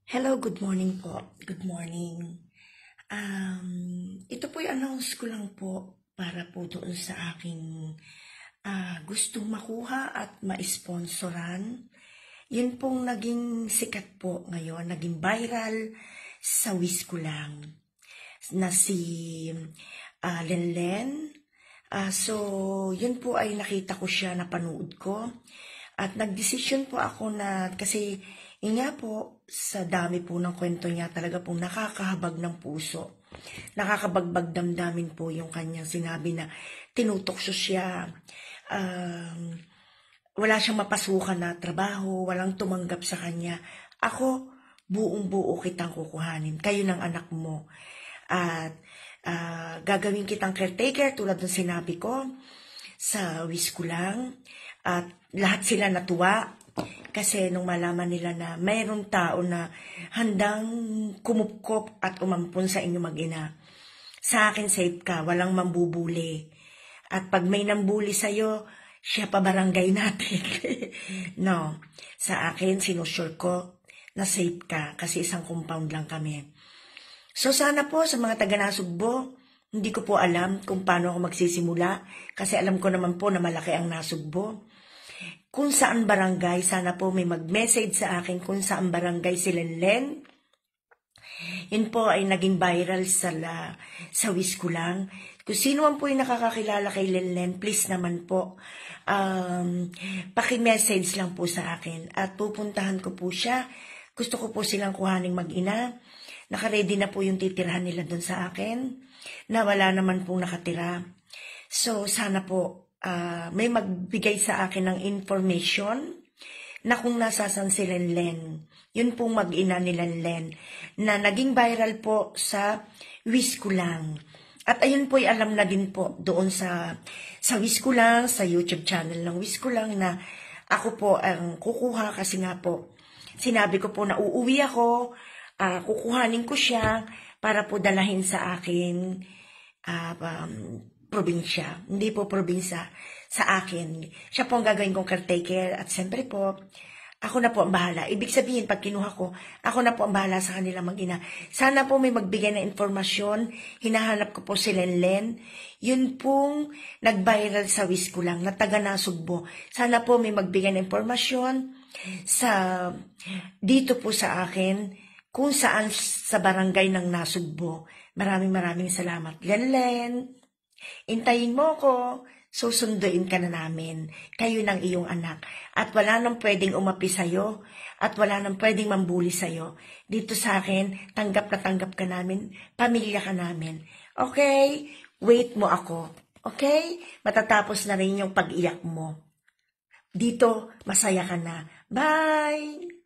Hello, good morning po. Good morning. Ito po i-announce ko lang po para po doon sa aking gustong makuha at ma-sponsoran. Yun pong naging sikat po ngayon, naging viral sa Wish ko lang na si Lenlen. So, yun po ay nakita ko siya, napanood ko. At nagdesisyon po ako na, kasi yun nga po, sa dami po ng kwento niya, talaga pong nakakahabag ng puso. Nakakabagbag damdamin po yung kanyang sinabi na tinutokso siya. Wala siyang mapasukan na trabaho, walang tumanggap sa kanya. Ako, buong-buo kitang kukuhanin. Kayo ng anak mo. At gagawin kitang caretaker tulad ng sinabi ko sa Wish ko lang. At lahat sila natuwa kasi nung malaman nila na mayroong tao na handang kumupkop at umampun sa inyo mag-ina. Sa akin safe ka, walang mambubuli. At pag may nambuli sa'yo, siya pa barangay natin. No, sa akin sinusure ko na safe ka kasi isang compound lang kami. So sana po sa mga taga-Nasugbo, hindi ko po alam kung paano ako magsisimula kasi alam ko naman po na malaki ang Nasugbo. Kung saan barangay, sana po may mag-message sa akin kung saan barangay si Lenlen. Yun po ay naging viral sa Wish ko lang. Kung sino man po yung nakakakilala kay Lenlen, please naman po, paki-message lang po sa akin. At pupuntahan ko po siya. Gusto ko po silang kuhaning mag-ina. Nakaready na po yung titirahan nila doon sa akin. Na wala naman pong nakatira. So, sana po, may magbigay sa akin ng information na kung nasasan si Lenlen. Yun pong mag-ina ni Lenlen na naging viral po sa Wish ko lang. At ayun po ay alam na din po doon sa Wish ko lang, sa YouTube channel ng Wish ko lang na ako po ang kukuha kasi nga po sinabi ko po na uuwi ako, kukuhanin ko siya para po dalahin sa akin probinsya. Hindi po probinsya, sa akin. Siya po ang gagawin kong caretaker at siyempre po, ako na po ang bahala. Ibig sabihin, pag kinuha ko, ako na po ang bahala sa kanila mag-ina. Sana po may magbigay ng informasyon. Hinahanap ko po si Lenlen. Yun pong nag-viral sa Wish ko lang, na taga-Nasugbo. Sana po may magbigay ng informasyon dito po sa akin, kung saan sa barangay ng Nasugbo. Maraming salamat. Lenlen, intayin mo ko, susunduin ka na namin, kayo ng iyong anak. At wala nang pwedeng umapi sa'yo, at wala nang pwedeng mambuli sa'yo. Dito sa akin, tanggap na tanggap ka namin, pamilya ka namin. Okay? Wait mo ako. Okay? Matatapos na rin yung pag-iyak mo. Dito, masaya ka na. Bye!